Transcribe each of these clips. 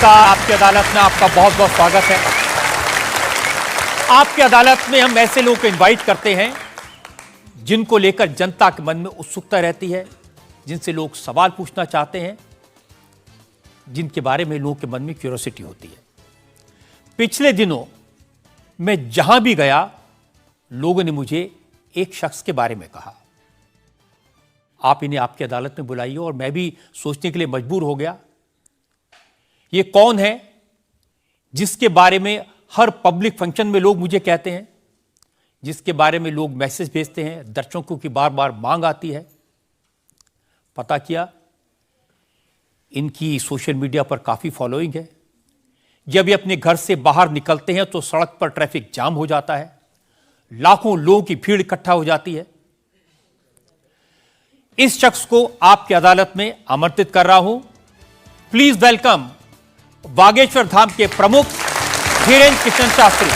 नमस्कार। आपकी अदालत में आपका बहुत बहुत स्वागत है। आपकी अदालत में हम ऐसे लोगों को इनवाइट करते हैं जिनको लेकर जनता के मन में उत्सुकता रहती है, जिनसे लोग सवाल पूछना चाहते हैं, जिनके बारे में लोगों के मन में क्यूरियोसिटी होती है। पिछले दिनों मैं जहां भी गया, लोगों ने मुझे एक शख्स के बारे में कहा, आप इन्हें आपकी अदालत में बुलाइए। और मैं भी सोचने के लिए मजबूर हो गया, ये कौन है जिसके बारे में हर पब्लिक फंक्शन में लोग मुझे कहते हैं, जिसके बारे में लोग मैसेज भेजते हैं, दर्शकों की बार बार मांग आती है। पता किया, इनकी सोशल मीडिया पर काफी फॉलोइंग है। जब ये अपने घर से बाहर निकलते हैं तो सड़क पर ट्रैफिक जाम हो जाता है, लाखों लोगों की भीड़ इकट्ठा हो जाती है। इस शख्स को आपकी अदालत में आमंत्रित कर रहा हूं। प्लीज वेलकम बागेश्वर धाम के प्रमुख धीरेन्द्र कृष्ण शास्त्री।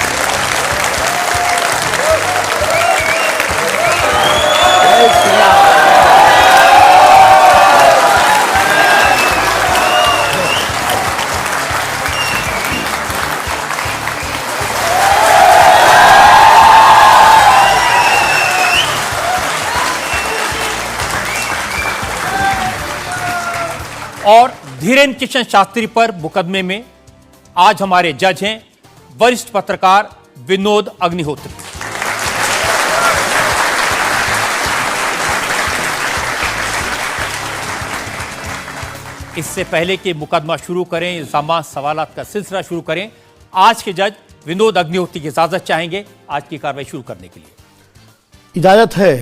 और धीरेन्द्र कृष्ण शास्त्री पर मुकदमे में आज हमारे जज हैं वरिष्ठ पत्रकार विनोद अग्निहोत्री। इससे पहले कि मुकदमा शुरू करें, इल्जामात सवालात का सिलसिला शुरू करें, आज के जज विनोद अग्निहोत्री की इजाजत चाहेंगे आज की कार्रवाई शुरू करने के लिए। इजाजत है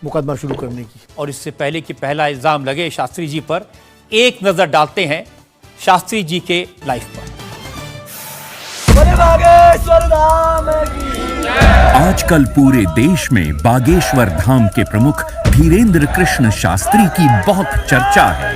मुकदमा शुरू करने की। और इससे पहले कि पहला इल्जाम लगे शास्त्री जी पर, एक नजर डालते हैं शास्त्री जी के लाइफ पर। आजकल पूरे देश में बागेश्वर धाम के प्रमुख धीरेन्द्र कृष्ण शास्त्री की बहुत चर्चा है।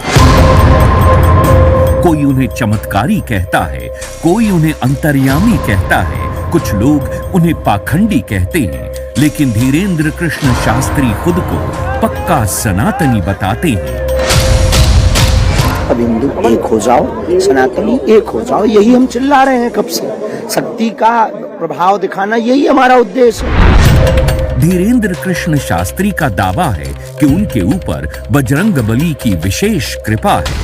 कोई उन्हें चमत्कारी कहता है, कोई उन्हें अंतर्यामी कहता है, कुछ लोग उन्हें पाखंडी कहते हैं, लेकिन धीरेन्द्र कृष्ण शास्त्री खुद को पक्का सनातनी बताते हैं। अब हिंदू एक हो जाओ, सनातनी एक हो जाओ, यही हम चिल्ला रहे हैं कब से। शक्ति का प्रभाव दिखाना यही हमारा उद्देश्य है। धीरेन्द्र कृष्ण शास्त्री का दावा है कि उनके ऊपर बजरंगबली की विशेष कृपा है।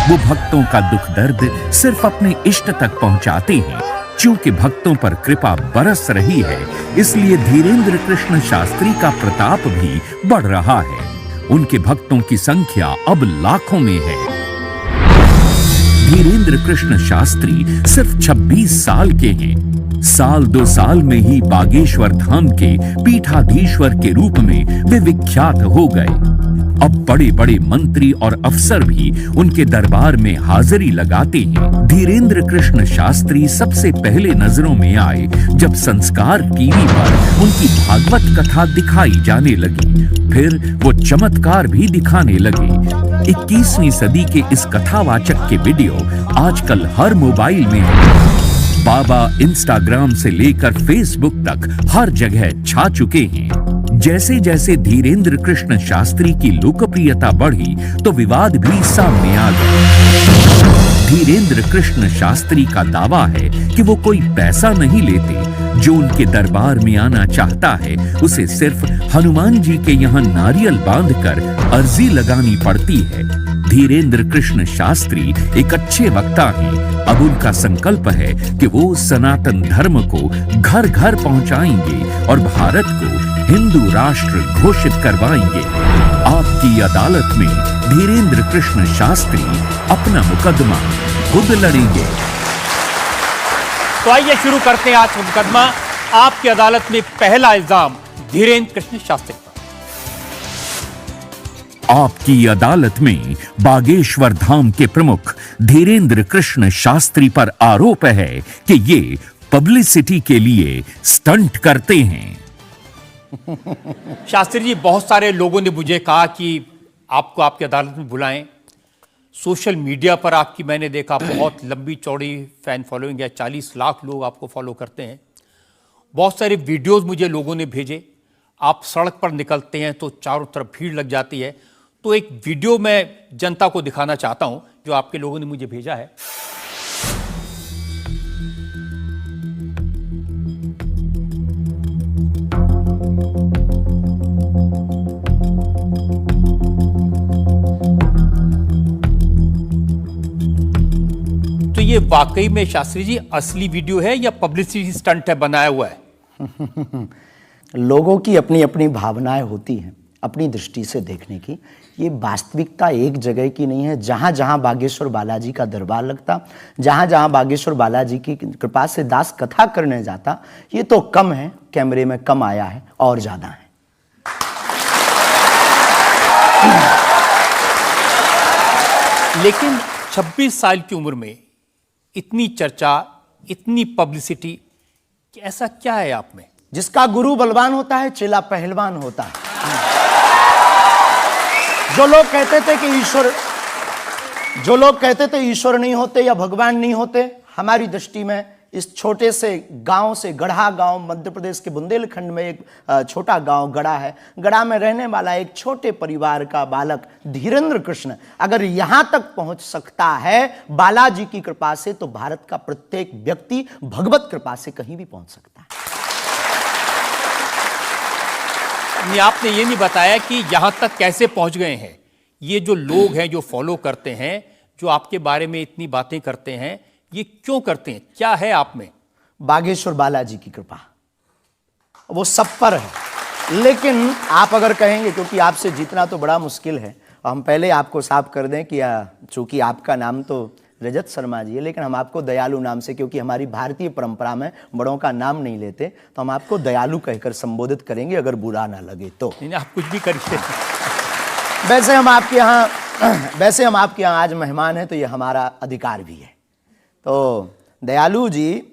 वो भक्तों का दुख दर्द सिर्फ अपने इष्ट तक पहुंचाते हैं। चूंकि भक्तों पर कृपा बरस रही है, इसलिए धीरेन्द्र कृष्ण शास्त्री का प्रताप भी बढ़ रहा है। उनके भक्तों की संख्या अब लाखों में है। धीरेन्द्र कृष्ण शास्त्री सिर्फ 26 साल के हैं। साल 2 साल में ही बागेश्वर धाम के पीठाधीश्वर के रूप में वे विख्यात हो गए। अब बड़े बड़े मंत्री और अफसर भी उनके दरबार में हाजिरी लगाते हैं। धीरेन्द्र कृष्ण शास्त्री सबसे पहले नजरों में आए जब संस्कार टीवी पर उनकी भागवत कथा दिखाई जाने लगी। फिर वो चमत्कार भी दिखाने लगे। 21वीं सदी के इस कथावाचक के वीडियो आजकल हर मोबाइल में है। बाबा इंस्टाग्राम से लेकर फेसबुक तक हर जगह छा चुके हैं। जैसे जैसे धीरेन्द्र कृष्ण शास्त्री की लोकप्रियता बढ़ी तो विवाद भी सामने आ गए। धीरेन्द्र कृष्ण शास्त्री का दावा है कि वो कोई पैसा नहीं लेते। जो उनके दरबार में आना चाहता है उसे सिर्फ हनुमान जी के यहाँ नारियल बांधकर अर्जी लगानी पड़ती है। धीरेन्द्र कृष्ण शास्त्री एक अच्छे वक्ता हैं। अब उनका संकल्प है कि वो सनातन धर्म को घर घर पहुंचाएंगे और भारत को हिंदू राष्ट्र घोषित करवाएंगे। आपकी अदालत में धीरेन्द्र कृष्ण शास्त्री अपना मुकदमा खुद लड़ेंगे। तो आइए शुरू करते हैं आज का मुकदमा। आपकी अदालत में पहला इल्जाम धीरेन्द्र कृष्ण शास्त्री पर। आपकी अदालत में बागेश्वर धाम के प्रमुख धीरेन्द्र कृष्ण शास्त्री पर आरोप है कि ये पब्लिसिटी के लिए स्टंट करते हैं। शास्त्री जी, बहुत सारे लोगों ने मुझे कहा कि आपको आपकी अदालत में बुलाएं। सोशल मीडिया पर आपकी मैंने देखा बहुत लंबी चौड़ी फैन फॉलोइंग है, 40 लाख लोग आपको फॉलो करते हैं। बहुत सारे वीडियोस मुझे लोगों ने भेजे। आप सड़क पर निकलते हैं तो चारों तरफ भीड़ लग जाती है। तो एक वीडियो मैं जनता को दिखाना चाहता हूं जो आपके लोगों ने मुझे भेजा है। तो ये वाकई में शास्त्री जी असली वीडियो है या पब्लिसिटी स्टंट है, बनाया हुआ है? लोगों की अपनी अपनी भावनाएं होती हैं, अपनी दृष्टि से देखने की। ये वास्तविकता एक जगह की नहीं है। जहाँ जहाँ बागेश्वर बालाजी का दरबार लगता, जहाँ जहाँ बागेश्वर बालाजी की कृपा से दास कथा करने जाता, ये तो कम है, कैमरे में कम आया है, और ज्यादा है। लेकिन 26 साल की उम्र में इतनी चर्चा, इतनी पब्लिसिटी, ऐसा क्या है आप में? जिसका गुरु बलवान होता है, चेला पहलवान होता है। जो लोग कहते थे ईश्वर नहीं होते या भगवान नहीं होते, हमारी दृष्टि में इस छोटे से गांव से, गढ़ा गांव मध्य प्रदेश के बुंदेलखंड में एक छोटा गांव गढ़ा है। गढ़ा में रहने वाला एक छोटे परिवार का बालक धीरेन्द्र कृष्ण अगर यहां तक पहुंच सकता है बालाजी की कृपा से, तो भारत का प्रत्येक व्यक्ति भगवत कृपा से कहीं भी पहुंच सकता है। आपने ये नहीं बताया कि यहां तक कैसे पहुंच गए हैं। ये जो लोग हैं, जो फॉलो करते हैं, जो आपके बारे में इतनी बातें करते हैं, ये क्यों करते हैं? क्या है आप में? बागेश्वर बालाजी की कृपा वो सब पर है। लेकिन आप अगर कहेंगे, क्योंकि आपसे जीतना तो बड़ा मुश्किल है, हम पहले आपको साफ कर दें कि चूंकि आपका नाम तो रजत शर्मा जी है, लेकिन हम आपको दयालु नाम से, क्योंकि हमारी भारतीय परंपरा में बड़ों का नाम नहीं लेते, तो हम आपको दयालु कहकर संबोधित करेंगे, अगर बुरा ना लगे तो। नहीं, आप कुछ भी करिए। वैसे हम आपके यहाँ आज मेहमान हैं, तो ये हमारा अधिकार भी है। तो दयालु जी,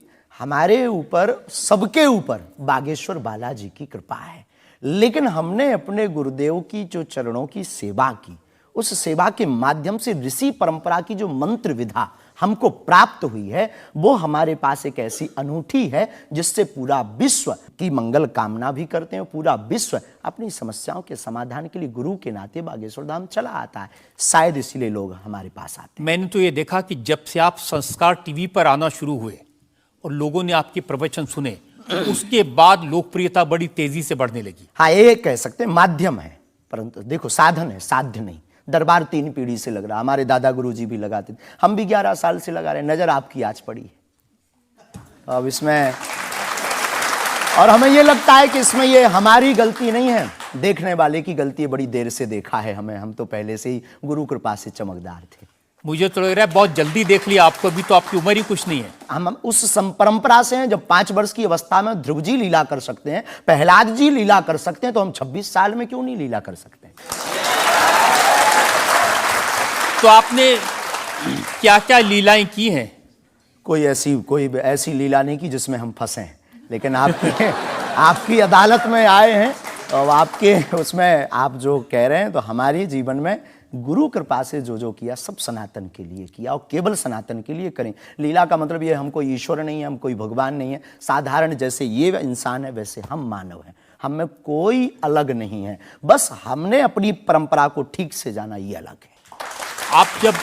हमारे ऊपर, सबके ऊपर बागेश्वर बालाजी की कृपा है, लेकिन हमने अपने गुरुदेव की जो चरणों की सेवा की, उस सेवा के माध्यम से ऋषि परंपरा की जो मंत्र विधा हमको प्राप्त हुई है, वो हमारे पास एक ऐसी अनूठी है जिससे पूरा विश्व की मंगल कामना भी करते हैं। पूरा विश्व अपनी समस्याओं के समाधान के लिए गुरु के नाते बागेश्वर धाम चला आता है। शायद इसीलिए लोग हमारे पास आते हैं। मैंने तो ये देखा कि जब से आप संस्कार टीवी पर आना शुरू हुए और लोगों ने आपके प्रवचन सुने, उसके बाद लोकप्रियता बड़ी तेजी से बढ़ने लगी। हाँ, ये कह सकते हैं माध्यम है, परंतु देखो साधन है, साध्य नहीं। दरबार 3 पीढ़ी से लग रहा, हमारे दादा गुरुजी भी लगाते थे, हम भी 11 साल से लगा रहे हैं। नजर आपकी आज पड़ी है अब इसमें, और हमें ये लगता है कि इसमें ये हमारी गलती नहीं है, देखने वाले की गलती है। बड़ी देर से देखा है हमें, हम तो पहले से ही गुरु कृपा से चमकदार थे। मुझे तो लग रहा है बहुत जल्दी देख लिया आपको, भी तो आपकी उम्र ही कुछ नहीं है। हम उस परंपरा से हैं, जब 5 वर्ष की अवस्था में ध्रुव जी लीला कर सकते हैं, प्रहलाद जी लीला कर सकते हैं, तो हम 26 साल में क्यों नहीं लीला कर सकते? तो आपने क्या क्या लीलाएं की हैं? कोई ऐसी लीला नहीं की जिसमें हम फंसे, लेकिन आपकी अदालत में आए हैं, और आपके उसमें आप जो कह रहे हैं, तो हमारे जीवन में गुरु कृपा से जो किया, सब सनातन के लिए किया, और केवल सनातन के लिए करें। लीला का मतलब ये, हम कोई ईश्वर नहीं है, हम कोई भगवान नहीं है। साधारण जैसे ये इंसान है, वैसे हम मानव हैं, हम में कोई अलग नहीं है। बस हमने अपनी परंपरा को ठीक से जाना, ये अलग है। आप जब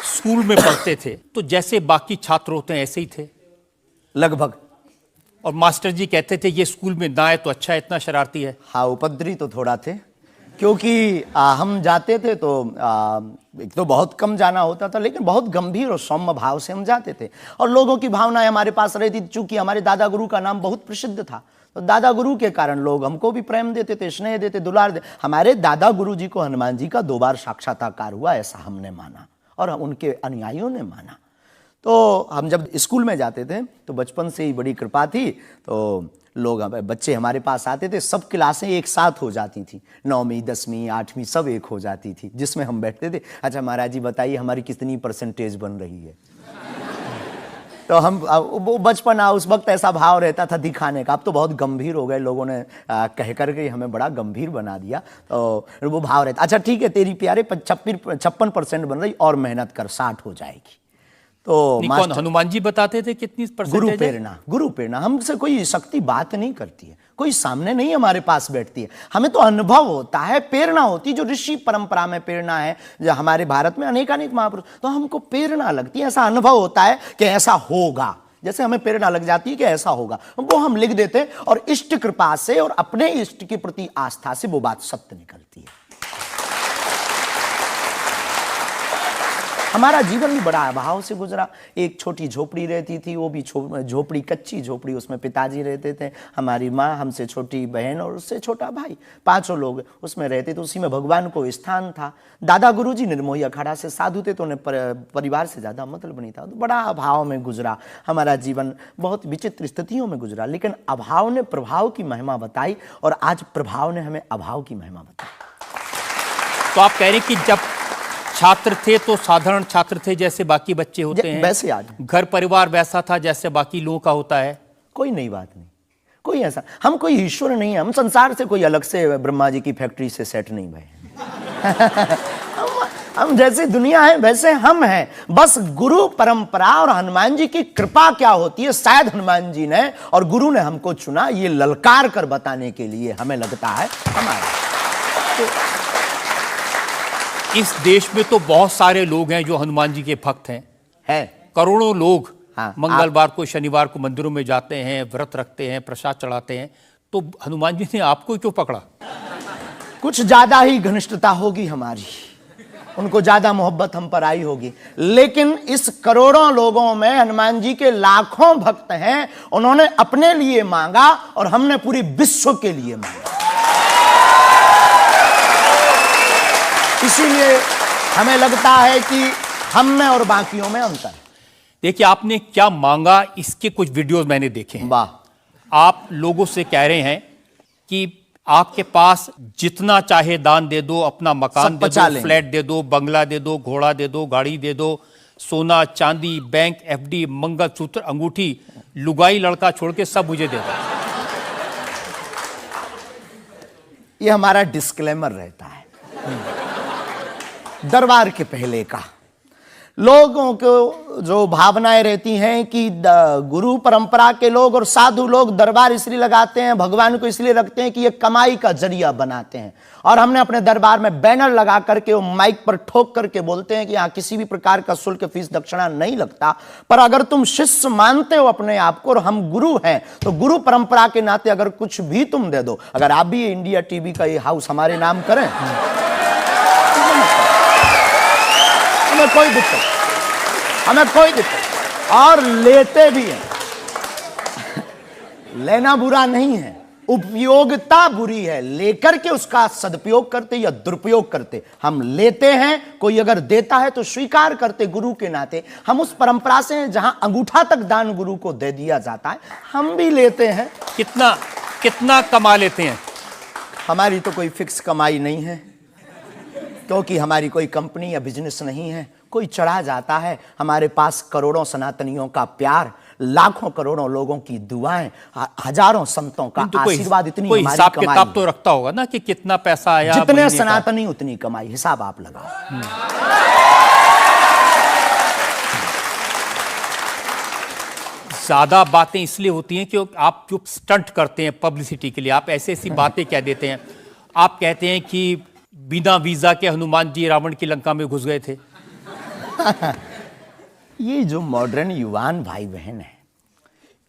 स्कूल में पढ़ते थे तो जैसे बाकी छात्र होते हैं ऐसे ही थे लगभग, और मास्टर जी कहते थे ये स्कूल में ना आए तो अच्छा, इतना शरारती है? हाँ, उपद्रवी तो थोड़ा थे, क्योंकि हम जाते थे तो एक तो बहुत कम जाना होता था, लेकिन बहुत गंभीर और सौम्य भाव से हम जाते थे, और लोगों की भावनाएं हमारे पास रहती थी। चूंकि हमारे दादा गुरु का नाम बहुत प्रसिद्ध था, तो दादा गुरु के कारण लोग हमको भी प्रेम देते थे, स्नेह देते, दुलार देते। हमारे दादा गुरु जी को हनुमान जी का 2 बार साक्षात्कार हुआ, ऐसा हमने माना, और उनके अनुयायियों ने माना। तो हम जब स्कूल में जाते थे, तो बचपन से ही बड़ी कृपा थी, तो लोग, बच्चे हमारे पास आते थे, सब क्लासें एक साथ हो जाती थी, 9वीं 10वीं 8वीं सब एक हो जाती थी, जिसमें हम बैठते थे। अच्छा महाराज जी बताइए हमारी कितनी परसेंटेज बन रही है? तो हम, वो बचपन, उस वक्त ऐसा भाव रहता था दिखाने का। अब तो बहुत गंभीर हो गए, लोगों ने कह करके हमें बड़ा गंभीर बना दिया, तो वो भाव रहता। अच्छा ठीक है तेरी प्यारे 56% बन रही, और मेहनत कर, 60 हो जाएगी। तो नहीं, कौन हनुमान जी बताते थे कितनी परसेंटेज है? गुरु प्रेरणा हमसे कोई शक्ति बात नहीं करती है, कोई सामने नहीं हमारे पास बैठती है, हमें तो अनुभव होता है, प्रेरणा होती है, जो ऋषि परंपरा में प्रेरणा है, जो हमारे भारत में अनेकानेक महापुरुष, तो हमको प्रेरणा लगती है, ऐसा अनुभव होता है कि ऐसा होगा, जैसे हमें प्रेरणा लग जाती है कि ऐसा होगा, वो हम लिख देते हैं और इष्ट कृपा से और अपने इष्ट के प्रति आस्था से वो बात सत्य निकलती है। हमारा जीवन भी बड़ा अभाव से गुजरा। एक छोटी झोपड़ी रहती थी, वो भी झोपड़ी, कच्ची झोपड़ी, उसमें पिताजी रहते थे, हमारी माँ, हमसे छोटी बहन और उससे छोटा भाई, 5 लोग उसमें रहते थे। उसी में भगवान को स्थान था। दादा गुरुजी निर्मोही अखाड़ा से साधु थे, तो उन्हें परिवार से ज़्यादा मतलब नहीं था। तो बड़ा अभाव में गुजरा हमारा जीवन, बहुत विचित्र स्थितियों में गुजरा। लेकिन अभाव ने प्रभाव की महिमा बताई और आज प्रभाव ने हमें अभाव की महिमा बताई। तो आप कह रहे हैं कि जब छात्र थे तो साधारण छात्र थे, जैसे बाकी बच्चे होते हैं, वैसे आज घर परिवार वैसा था जैसे बाकी लोगों का होता है। कोई नई बात नहीं, कोई ऐसा, हम कोई ईश्वर नहीं है, हम संसार से कोई अलग से ब्रह्मा जी की फैक्ट्री से सेट नहीं भये। हम जैसे दुनिया है वैसे हम हैं। बस गुरु परंपरा और हनुमान जी की कृपा क्या होती है, शायद हनुमान जी ने और गुरु ने हमको चुना ये ललकार कर बताने के लिए, हमें लगता है हमारा। इस देश में तो बहुत सारे लोग हैं जो हनुमान जी के भक्त हैं, करोड़ों लोग। हाँ, मंगलवार को, शनिवार को मंदिरों में जाते हैं, व्रत रखते हैं, प्रसाद चढ़ाते हैं। तो हनुमान जी ने आपको क्यों पकड़ा? कुछ ज्यादा ही घनिष्ठता होगी हमारी, उनको ज्यादा मोहब्बत हम पर आई होगी। लेकिन इस करोड़ों लोगों में हनुमान जी के लाखों भक्त हैं, उन्होंने अपने लिए मांगा और हमने पूरी विश्व के लिए मांगा। इसीलिए हमें लगता है कि हम में और बाकियों में अंतर है। देखिए, आपने क्या मांगा, इसके कुछ वीडियोस मैंने देखे हैं। वाह। आप लोगों से कह रहे हैं कि आपके पास जितना चाहे दान दे दो, अपना मकान दे दो, फ्लैट दे दो, बंगला दे दो, घोड़ा दे दो, गाड़ी दे दो, सोना चांदी, बैंक, एफडी, मंगलसूत्र, अंगूठी, लुगाई लड़का छोड़ के सब मुझे दे दो। ये हमारा डिस्क्लेमर रहता है दरबार के पहले का। लोगों को जो भावनाएं रहती हैं कि गुरु परंपरा के लोग और साधु लोग दरबार इसलिए लगाते हैं, भगवान को इसलिए रखते हैं कि ये कमाई का जरिया बनाते हैं। और हमने अपने दरबार में बैनर लगा करके, वो माइक पर ठोक करके बोलते हैं कि यहाँ किसी भी प्रकार का शुल्क, फीस, दक्षिणा नहीं लगता। पर अगर तुम शिष्य मानते हो अपने आप को और हम गुरु हैं, तो गुरु परंपरा के नाते अगर कुछ भी तुम दे दो, अगर आप भी इंडिया टीवी का ये हाउस हमारे नाम करें, हमें कोई दिक्कत, हमें कोई दिक्कत, और लेते भी हैं। लेना बुरा नहीं है, उपयोगिता बुरी है, लेकर के उसका सदुपयोग करते या दुरुपयोग करते। हम लेते हैं, कोई अगर देता है तो स्वीकार करते गुरु के नाते। हम उस परंपरा से हैं जहां अंगूठा तक दान गुरु को दे दिया जाता है, हम भी लेते हैं। कितना कितना कमा लेते हैं? हमारी तो कोई फिक्स कमाई नहीं है, क्योंकि हमारी कोई कंपनी या बिजनेस नहीं है। कोई चढ़ा जाता है, हमारे पास करोड़ों सनातनियों का प्यार, लाखों करोड़ों लोगों की दुआएं, हजारों संतों का आशीर्वाद, इतनी कोई हमारी हिसाब कमाई किताब तो रखता होगा ना कि कितना पैसा आया। जितने सनातनी उतनी कमाई, हिसाब आप लगाओ। ज्यादा बातें इसलिए होती हैं कि आप जो स्टंट करते हैं पब्लिसिटी के लिए, आप ऐसी ऐसी बातें कह देते हैं। आप कहते हैं कि बिना वीजा के हनुमान जी रावण की लंका में घुस गए थे। ये जो मॉडर्न युवान भाई बहन है,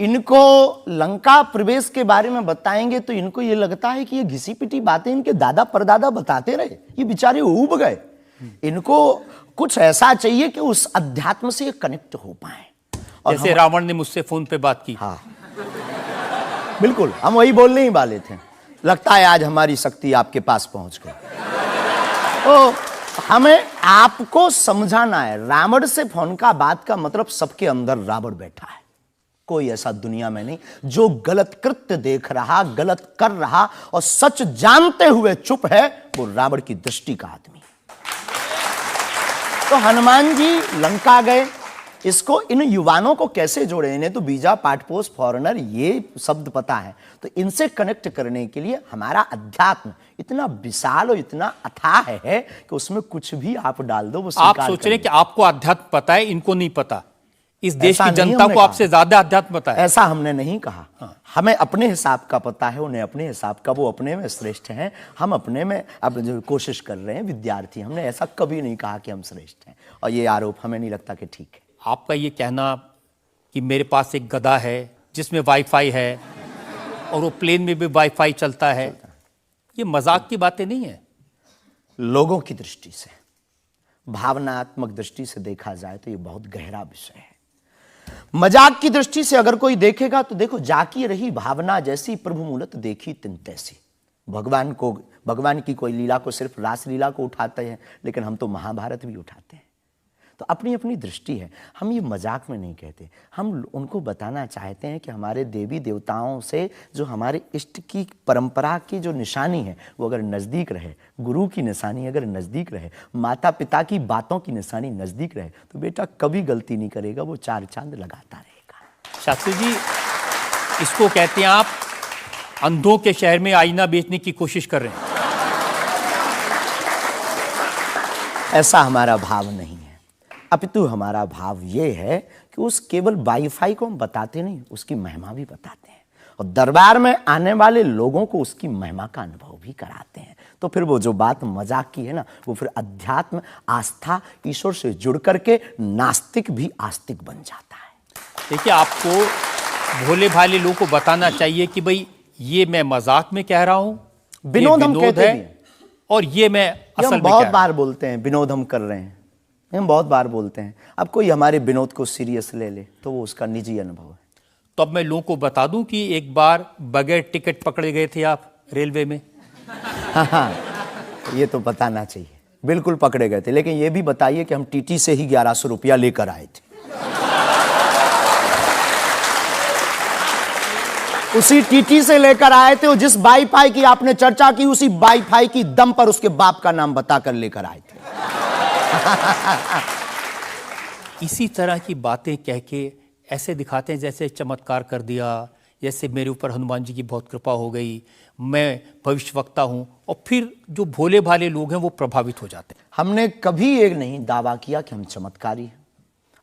इनको लंका प्रवेश के बारे में बताएंगे तो इनको ये लगता है कि ये घिसी पिटी बातें इनके दादा परदादा बताते रहे, ये बेचारे ऊब गए। इनको कुछ ऐसा चाहिए कि उस अध्यात्म से कनेक्ट हो पाए। और जैसे रावण ने मुझसे फोन पे बात की। हाँ, बिल्कुल, हम वही बोलने ही वाले थे। लगता है आज हमारी शक्ति आपके पास पहुंच गई। तो हमें आपको समझाना है, रावण से फोन का बात का मतलब सबके अंदर रावण बैठा है। कोई ऐसा दुनिया में नहीं जो गलत कृत्य देख रहा, गलत कर रहा और सच जानते हुए चुप है, वो रावण की दृष्टि का आदमी। तो हनुमान जी लंका गए, इसको इन युवानों को कैसे जोड़े? इन्हें तो वीजा, पासपोर्ट, फॉरेनर ये शब्द पता है। तो इनसे कनेक्ट करने के लिए हमारा अध्यात्म इतना विशाल और इतना अथाह है कि उसमें कुछ भी आप डाल दो वो आप सोच रहे हैं कि आपको अध्यात्म पता है, इनको नहीं पता। इस देश ऐसा की नहीं जनता हमने को कहा। आपसे ज्यादा अध्यात्म पता है। ऐसा हमने नहीं कहा। हमें अपने हिसाब का पता है, उन्हें अपने हिसाब का, वो अपने में श्रेष्ठ हैं, हम अपने में अब जो कोशिश कर रहे हैं विद्यार्थी। हमने ऐसा कभी नहीं कहा कि हम श्रेष्ठ हैं, और ये आरोप हमें नहीं लगता कि ठीक है। आपका ये कहना कि मेरे पास एक गधा है जिसमें वाईफाई है और वो प्लेन में भी वाईफाई चलता है, ये मजाक की बातें नहीं है। लोगों की दृष्टि से, भावनात्मक दृष्टि से देखा जाए तो ये बहुत गहरा विषय है। मजाक की दृष्टि से अगर कोई देखेगा तो देखो, जाकी रही भावना जैसी प्रभु मूलत देखी तिन तैसी। भगवान की कोई लीला को सिर्फ रास लीला को उठाते हैं, लेकिन हम तो महाभारत भी उठाते हैं। तो अपनी अपनी दृष्टि है, हम ये मजाक में नहीं कहते। हम उनको बताना चाहते हैं कि हमारे देवी देवताओं से जो हमारे इष्ट की परंपरा की जो निशानी है वो अगर नज़दीक रहे, गुरु की निशानी अगर नज़दीक रहे, माता पिता की बातों की निशानी नज़दीक रहे, तो बेटा कभी गलती नहीं करेगा, वो चार चांद लगाता रहेगा। शास्त्री जी, इसको कहते हैं आप अंधों के शहर में आईना बेचने की कोशिश कर रहे हैं। ऐसा हमारा भाव नहीं है, अपितु हमारा भाव ये है कि उस केवल वाईफाई को हम बताते नहीं, उसकी महिमा भी बताते हैं, और दरबार में आने वाले लोगों को उसकी महिमा का अनुभव भी कराते हैं। तो फिर वो जो बात मजाक की है ना, वो फिर अध्यात्म, आस्था, ईश्वर से जुड़ करके नास्तिक भी आस्तिक बन जाता है। देखिए, आपको भोले भाले लोगों को बताना चाहिए कि भाई ये मैं मजाक में कह रहा हूं, विनोद हम कहते है, भी हैं। और ये मैं ये असल हम में बहुत कह बार बोलते हैं, विनोद हम कर रहे हैं, हम बहुत बार बोलते हैं। अब कोई हमारे विनोद को सीरियस ले ले तो वो उसका निजी अनुभव है। तो अब मैं लोगों को बता दूं कि एक बार बगैर टिकट पकड़े गए थे आप रेलवे में। हाँ, ये तो बताना चाहिए, बिल्कुल पकड़े गए थे, लेकिन ये भी बताइए कि हम टीटी से ही 1100 रुपया लेकर आए थे। उसी टीटी से लेकर आए थे, और जिस वाईफाई की आपने चर्चा की उसी वाईफाई की दम पर उसके बाप का नाम बताकर लेकर आए थे। इसी तरह की बातें कह के ऐसे दिखाते हैं जैसे चमत्कार कर दिया, जैसे मेरे ऊपर हनुमान जी की बहुत कृपा हो गई, मैं भविष्यवक्ता हूं, और फिर जो भोले भाले लोग हैं वो प्रभावित हो जाते हैं। हमने कभी एक नहीं दावा किया कि हम चमत्कारी हैं।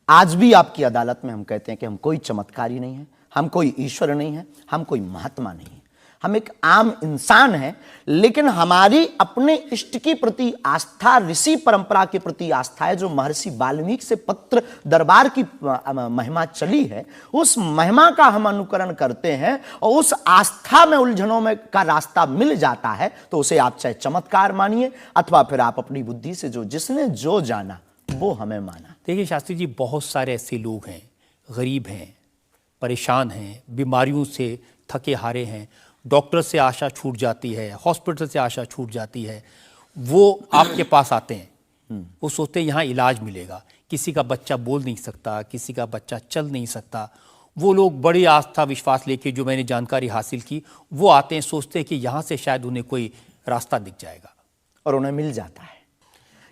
आज भी आपकी अदालत में हम कहते हैं कि हम कोई चमत्कारी नहीं है, हम कोई ईश्वर नहीं है, हम कोई महात्मा नहीं है, हम एक आम इंसान हैं। लेकिन हमारी अपने इष्ट की प्रति आस्था, ऋषि परंपरा के प्रति आस्था है, जो महर्षि वाल्मीकि से पत्र दरबार की महिमा चली है, उस महिमा का हम अनुकरण करते हैं, और उस आस्था में उलझनों में का रास्ता मिल जाता है, तो उसे आप चाहे चमत्कार मानिए, अथवा फिर आप अपनी बुद्धि से जो जिसने जो जाना वो हमें माना। देखिए शास्त्री जी, बहुत सारे ऐसे लोग हैं, गरीब हैं, परेशान हैं, बीमारियों से थके हारे हैं, डॉक्टर से आशा छूट जाती है, हॉस्पिटल से आशा छूट जाती है, वो आपके पास आते हैं, वो सोचते हैं यहाँ इलाज मिलेगा। किसी का बच्चा बोल नहीं सकता, किसी का बच्चा चल नहीं सकता, वो लोग बड़ी आस्था विश्वास लेके, जो मैंने जानकारी हासिल की, वो आते हैं, सोचते हैं कि यहाँ से शायद उन्हें कोई रास्ता दिख जाएगा, और उन्हें मिल जाता है।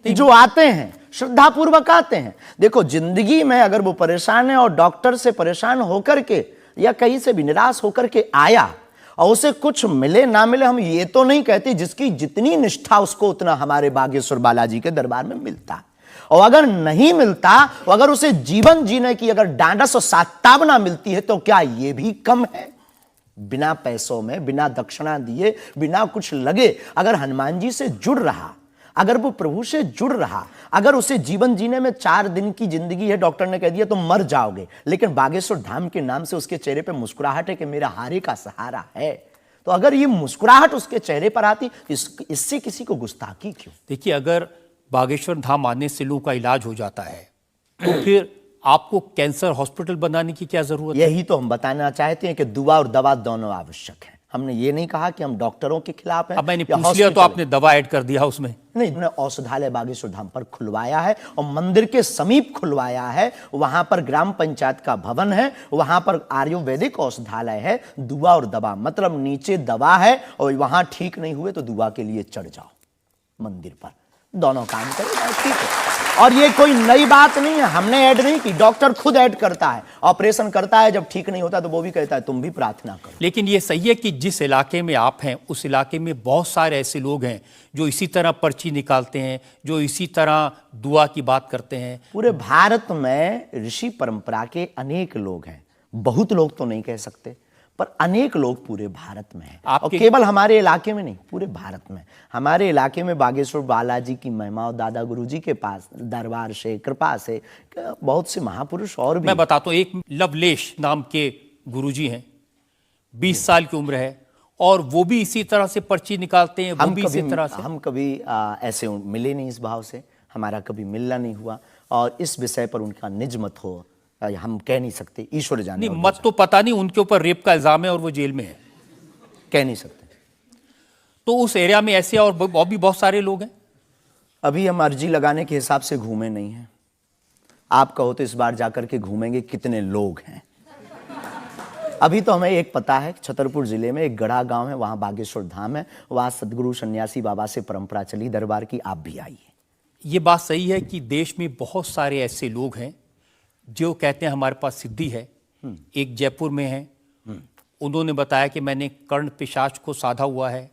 जो आते हैं श्रद्धापूर्वक आते हैं। देखो, जिंदगी में अगर वो परेशान है और डॉक्टर से परेशान होकर के या कहीं से भी निराश होकर के आया और उसे कुछ मिले ना मिले, हम ये तो नहीं कहते, जिसकी जितनी निष्ठा उसको उतना हमारे बागेश्वर बालाजी के दरबार में मिलता है। और अगर नहीं मिलता, अगर उसे जीवन जीने की अगर डांडस और सात्तावना मिलती है, तो क्या ये भी कम है? बिना पैसों में, बिना दक्षिणा दिए, बिना कुछ लगे अगर हनुमान जी से जुड़ रहा, अगर वो प्रभु से जुड़ रहा, अगर उसे जीवन जीने में 4 दिन की जिंदगी है, डॉक्टर ने कह दिया तो मर जाओगे, लेकिन बागेश्वर धाम के नाम से उसके चेहरे पे मुस्कुराहट है कि मेरा हारे का सहारा है, तो अगर ये मुस्कुराहट उसके चेहरे पर आती, इससे किसी को गुस्ताखी क्यों? देखिए, अगर बागेश्वर धाम आने से लोगों का इलाज हो जाता है, तो फिर आपको कैंसर हॉस्पिटल बनाने की क्या जरूरत है? यही तो हम बताना चाहते हैं कि दुआ और दवा दोनों आवश्यक है। हमने ये नहीं कहा कि हम डॉक्टरों के खिलाफ हैं। अब मैंने पूछ लिया तो आपने दवा ऐड कर दिया उसमें। नहीं, हमने औषधालय बागेश्वर धाम पर खुलवाया है, और मंदिर के समीप खुलवाया है। वहां पर ग्राम पंचायत का भवन है, वहां पर आयुर्वेदिक औषधालय है। दुआ और दवा मतलब नीचे दवा है, और वहां ठीक नहीं हुए तो दुआ के लिए चढ़ जाओ मंदिर पर। दोनों काम करेगा, ठीक है। और ये कोई नई बात नहीं है, हमने ऐड नहीं की, डॉक्टर खुद ऐड करता है, ऑपरेशन करता है, जब ठीक नहीं होता तो वो भी कहता है तुम भी प्रार्थना करो। लेकिन ये सही है कि जिस इलाके में आप हैं उस इलाके में बहुत सारे ऐसे लोग हैं जो इसी तरह पर्ची निकालते हैं, जो इसी तरह दुआ की बात करते हैं। पूरे भारत में ऋषि परंपरा के अनेक लोग हैं, बहुत लोग तो नहीं कह सकते, पर अनेक लोग पूरे भारत में हैं। और केवल हमारे इलाके में नहीं, पूरे भारत में। हमारे इलाके में बागेश्वर बालाजी की महिमा और दादा गुरुजी के पास दरबार से, कृपा से बहुत से महापुरुष और भी। मैं बताता हूँ, एक लवलेश नाम के गुरुजी हैं, 20 साल की उम्र है, और वो भी इसी तरह से पर्ची निकालते हैं। वो भी इसी तरह से। हम कभी ऐसे मिले नहीं, इस भाव से हमारा कभी मिलना नहीं हुआ, और इस विषय पर उनका निज मत हो हम कह नहीं सकते, ईश्वर जाने। नहीं, मत तो पता नहीं, उनके ऊपर रेप का इल्जाम है और वो जेल में है, कह नहीं सकते। तो उस एरिया में ऐसे और भी बहुत सारे लोग हैं। अभी हम अर्जी लगाने के हिसाब से घूमे नहीं हैं। आप कहो तो इस बार जाकर के घूमेंगे कितने लोग हैं। अभी तो हमें एक पता है, छतरपुर जिले में एक गढ़ा गांव है, वहां बागेश्वर धाम है, वहां सदगुरु सन्यासी बाबा से परंपरा चली दरबार की, आप भी आइए। ये बात सही है कि देश में बहुत सारे ऐसे लोग हैं जो कहते हैं हमारे पास सिद्धि है। एक जयपुर में है, उन्होंने बताया कि मैंने कर्ण पिशाच को साधा हुआ है,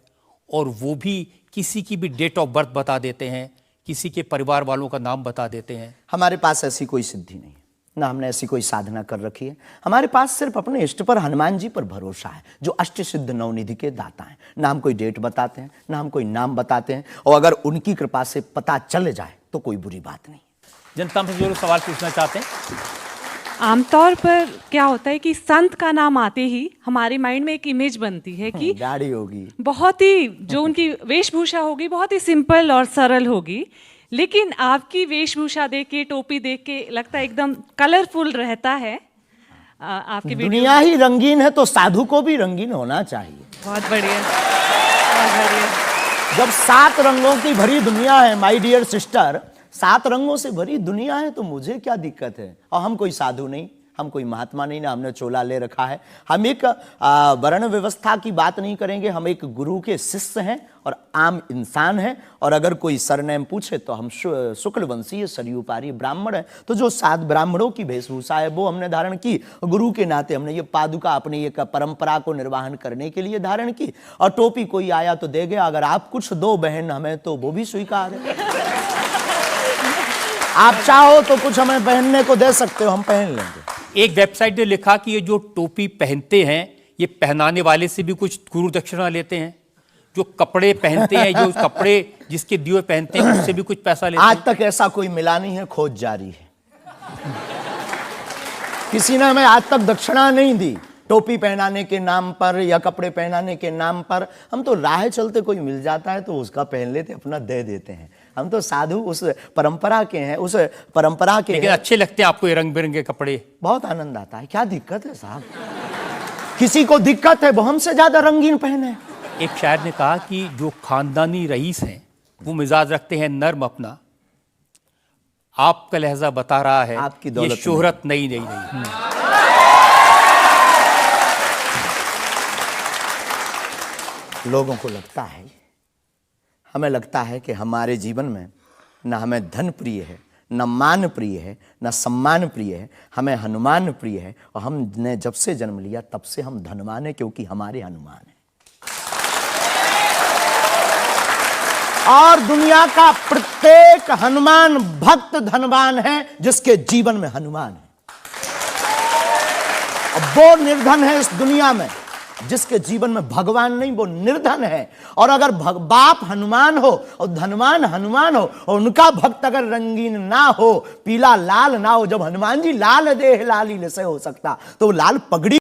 और वो भी किसी की भी डेट ऑफ बर्थ बता देते हैं, किसी के परिवार वालों का नाम बता देते हैं। हमारे पास ऐसी कोई सिद्धि नहीं, ना हमने ऐसी कोई साधना कर रखी है। हमारे पास सिर्फ अपने इष्ट पर, हनुमान जी पर भरोसा है, जो अष्ट सिद्ध नवनिधि के दाता हैं। ना हम कोई डेट बताते हैं, ना हम कोई नाम बताते हैं, और अगर उनकी कृपा से पता चल जाए तो कोई बुरी बात नहीं। जनता में जो लोग सवाल पूछना चाहते हैं। आमतौर पर क्या होता है कि संत का नाम आते ही हमारे माइंड में एक इमेज बनती है कि गाड़ी होगी, बहुत ही जो उनकी वेशभूषा होगी बहुत ही सिंपल और सरल होगी, लेकिन आपकी वेशभूषा देख के, टोपी देख के लगता है एकदम कलरफुल रहता है। आपकी दुनिया ही रंगीन है तो साधु को भी रंगीन होना चाहिए। बहुत बढ़िया, बहुत बढ़िया। जब 7 रंगों की भरी दुनिया है माय डियर सिस्टर, 7 रंगों से भरी दुनिया है, तो मुझे क्या दिक्कत है। और हम कोई साधु नहीं, हम कोई महात्मा नहीं, ना हमने चोला ले रखा है। हम एक वर्ण व्यवस्था की बात नहीं करेंगे, हम एक गुरु के शिष्य हैं और आम इंसान हैं। और अगर कोई सरनेम पूछे तो हम शुक्ल वंशीय सरयू पारी ब्राह्मण है। तो जो 7 ब्राह्मणों की वेशभूषा है वो हमने धारण की, गुरु के नाते हमने ये पादुका अपनी एक परंपरा को निर्वाहन करने के लिए धारण की। और टोपी कोई आया तो दे गया, अगर आप कुछ दो बहन हमें तो वो भी स्वीकार है। आप चाहो तो कुछ हमें पहनने को दे सकते हो, हम पहन लेंगे। एक वेबसाइट ने लिखा कि ये जो टोपी पहनते हैं ये पहनाने वाले से भी कुछ गुरु दक्षिणा लेते हैं, जो कपड़े पहनते हैं, जो कपड़े जिसके दिए पहनते हैं उससे भी कुछ पैसा लेते हैं। आज तक ऐसा कोई मिला नहीं है, खोज जारी है। किसी ने हमें आज तक दक्षिणा नहीं दी टोपी पहनाने के नाम पर या कपड़े पहनाने के नाम पर। हम तो राह चलते कोई मिल जाता है तो उसका पहन लेते, अपना दे देते हैं। हम तो साधु उस परंपरा के हैं, उस परंपरा के। लेकिन अच्छे लगते हैं आपको ये रंग बिरंगे कपड़े? बहुत आनंद आता है। क्या दिक्कत है साहब? किसी को दिक्कत है वो हमसे ज्यादा रंगीन पहने। एक शायर ने कहा कि जो खानदानी रईस हैं वो मिजाज रखते हैं नर्म अपना, आपका लहजा बता रहा है आपकी ये दौलत शोहरत नई नई नहीं। लोगों को लगता है, हमें लगता है कि हमारे जीवन में न हमें धन प्रिय है, न मान प्रिय है, न सम्मान प्रिय है, हमें हनुमान प्रिय है। और हमने जब से जन्म लिया तब से हम धनवान हैं, क्योंकि हमारे हनुमान हैं। और दुनिया का प्रत्येक हनुमान भक्त धनवान है जिसके जीवन में हनुमान है। और वो निर्धन है इस दुनिया में जिसके जीवन में भगवान नहीं, वो निर्धन है। और अगर बाप हनुमान हो और धनवान हनुमान हो और उनका भक्त अगर रंगीन ना हो, पीला लाल ना हो, जब हनुमान जी लाल देह लाली से हो सकता तो लाल पगड़ी